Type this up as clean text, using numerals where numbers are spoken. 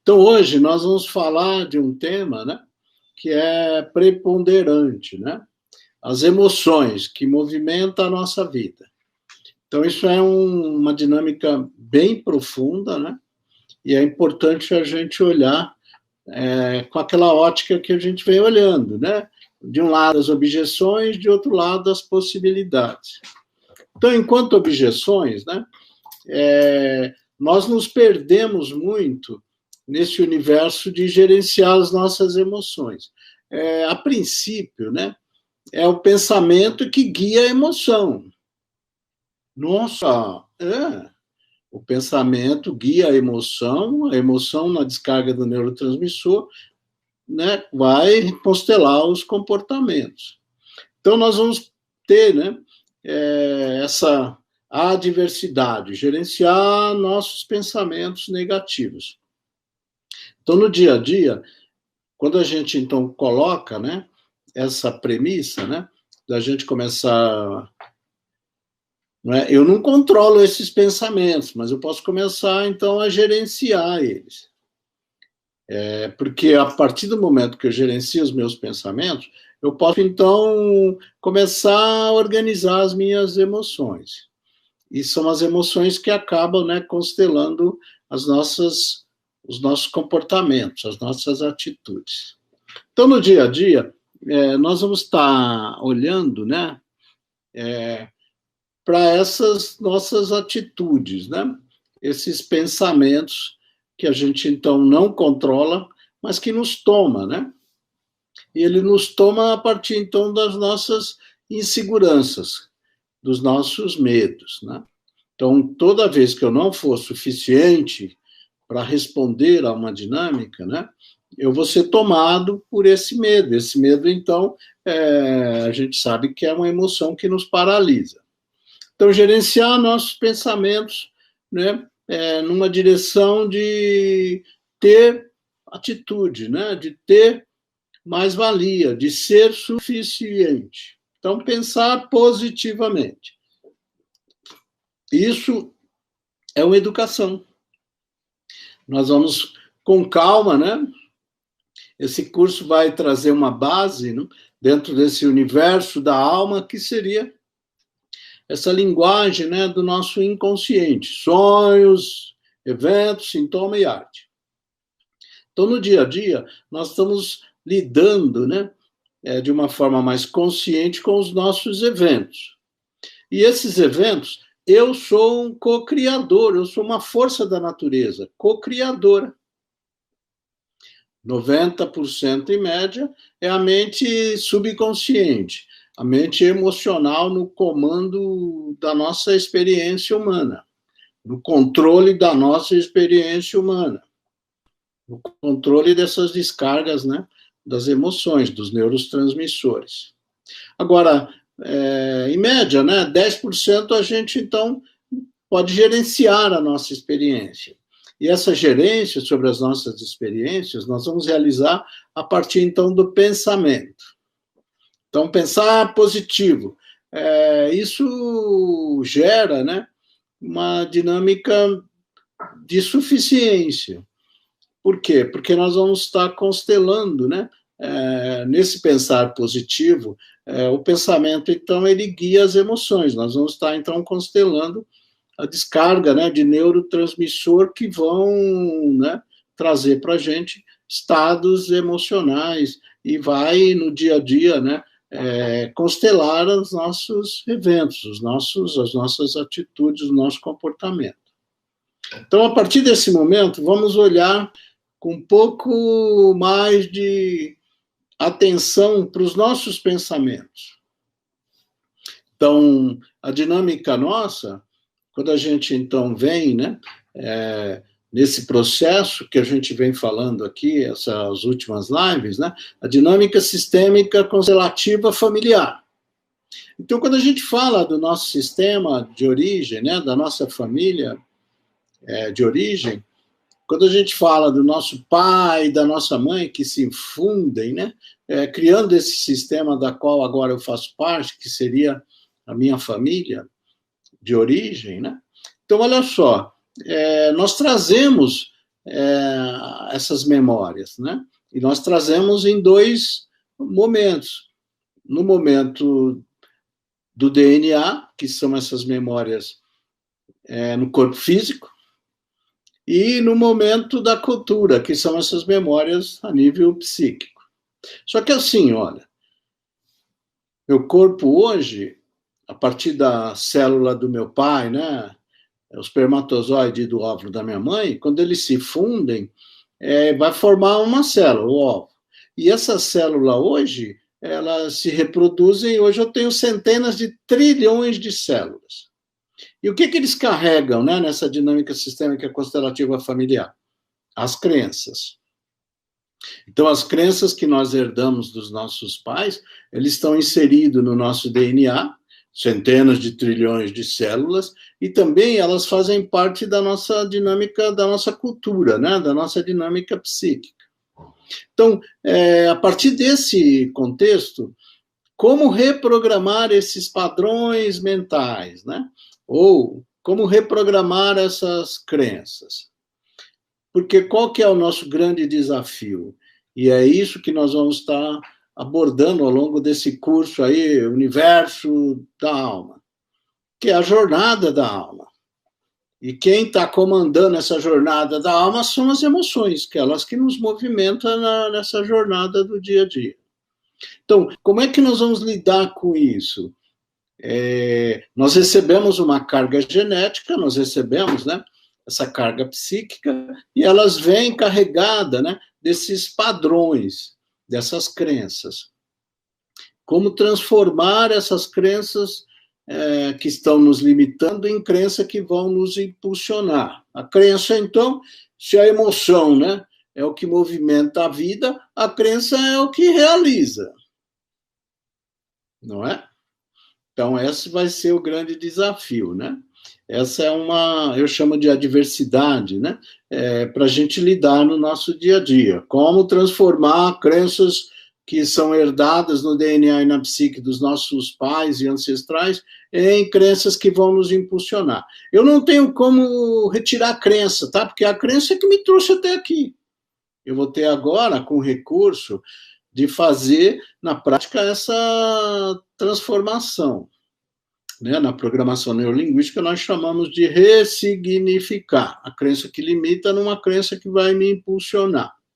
Então, hoje nós vamos falar de um tema, né, que é preponderante, né? As emoções que movimentam a nossa vida. Então, isso é uma dinâmica bem profunda, né? E é importante a gente olhar com aquela ótica que a gente vem olhando, né? De um lado as objeções, de outro lado as possibilidades. Então, enquanto objeções, né, nós nos perdemos muito nesse universo de gerenciar as nossas emoções. A princípio, né, é o pensamento que guia a emoção. Nossa, o pensamento guia a emoção na descarga do neurotransmissor, né, vai constelar os comportamentos. Então, nós vamos ter, né, essa adversidade, gerenciar nossos pensamentos negativos. Então, no dia a dia, quando a gente, então, coloca, né, essa premissa, né, da gente começar... Eu não controlo esses pensamentos, mas eu posso começar, então, a gerenciar eles. Porque a partir do momento que eu gerencio os meus pensamentos, eu posso, então, começar a organizar as minhas emoções. E são as emoções que acabam, né, constelando os nossos comportamentos, as nossas atitudes. Então, no dia a dia, nós vamos estar olhando, né, para essas nossas atitudes, né, esses pensamentos que a gente, então, não controla, mas que nos toma, né? E ele nos toma a partir, então, das nossas inseguranças, dos nossos medos, né? Então, toda vez que eu não for suficiente para responder a uma dinâmica, né, eu vou ser tomado por esse medo. Esse medo, então, a gente sabe que é uma emoção que nos paralisa. Então, gerenciar nossos pensamentos, né, numa direção de ter atitude, né, de ter mais-valia, de ser suficiente. Então, pensar positivamente. Isso é uma educação. Nós vamos com calma, né? Esse curso vai trazer uma base, né, dentro desse universo da alma, que seria essa linguagem, né, do nosso inconsciente, sonhos, eventos, sintoma e arte. Então, no dia a dia, nós estamos lidando, né, de uma forma mais consciente com os nossos eventos. E esses eventos, eu sou um co-criador, eu sou uma força da natureza, co-criadora. 90% em média é a mente subconsciente, a mente emocional no comando da nossa experiência humana, no controle da nossa experiência humana, no controle dessas descargas, né, das emoções, dos neurotransmissores. Agora, em média, né, 10% a gente, então, pode gerenciar a nossa experiência. E essa gerência sobre as nossas experiências, nós vamos realizar a partir, então, do pensamento. Então, pensar positivo. Isso gera, né, uma dinâmica de suficiência. Por quê? Porque nós vamos estar constelando, né, nesse pensar positivo, o pensamento, então, ele guia as emoções. Nós vamos estar, então, constelando a descarga, né, de neurotransmissor que vão, né, trazer para a gente estados emocionais e vai, no dia a dia, né, constelar os nossos eventos, as nossas atitudes, o nosso comportamento. Então, a partir desse momento, vamos olhar com um pouco mais de atenção para os nossos pensamentos. Então, a dinâmica nossa, quando a gente, então, vem, né, nesse processo que a gente vem falando aqui, essas últimas lives, né, a dinâmica sistêmica constelativa familiar. Então, quando a gente fala do nosso sistema de origem, né, da nossa família de origem, quando a gente fala do nosso pai, da nossa mãe, que se infundem, né, criando esse sistema da qual agora eu faço parte, que seria a minha família de origem, né? Então, olha só, nós trazemos essas memórias, né? E nós trazemos em 2 momentos. No momento do DNA, que são essas memórias no corpo físico, e no momento da cultura, que são essas memórias a nível psíquico. Só que assim, olha, meu corpo hoje, a partir da célula do meu pai, né, o espermatozoide do óvulo da minha mãe, quando eles se fundem, vai formar uma célula, o óvulo. E essa célula hoje, elas se reproduzem, hoje eu tenho centenas de trilhões de células. E o que eles carregam, né, nessa dinâmica sistêmica constelativa familiar? As crenças. Então, as crenças que nós herdamos dos nossos pais, eles estão inseridos no nosso DNA, centenas de trilhões de células, e também elas fazem parte da nossa dinâmica, da nossa cultura, né? Da nossa dinâmica psíquica. Então, a partir desse contexto, como reprogramar esses padrões mentais, né? Ou como reprogramar essas crenças? Porque qual que é o nosso grande desafio? E é isso que nós vamos estar abordando ao longo desse curso aí, Universo da Alma, que é a jornada da alma. E quem está comandando essa jornada da alma são as emoções, que elas que nos movimentam nessa jornada do dia a dia. Então, como é que nós vamos lidar com isso? Nós recebemos uma carga genética, nós recebemos, né, essa carga psíquica, e elas vêm carregadas, né, desses padrões, dessas crenças. Como transformar essas crenças que estão nos limitando em crenças que vão nos impulsionar. A crença, então, se a emoção, né, é o que movimenta a vida, a crença é o que realiza. Não é? Então, esse vai ser o grande desafio, né? Essa é eu chamo de adversidade, né? Para a gente lidar no nosso dia a dia. Como transformar crenças que são herdadas no DNA e na psique dos nossos pais e ancestrais em crenças que vão nos impulsionar. Eu não tenho como retirar a crença, tá? Porque a crença é que me trouxe até aqui. Eu vou ter agora, com recurso, de fazer, na prática, essa transformação. Né? Na programação neurolinguística, nós chamamos de ressignificar a crença que limita numa crença que vai me impulsionar.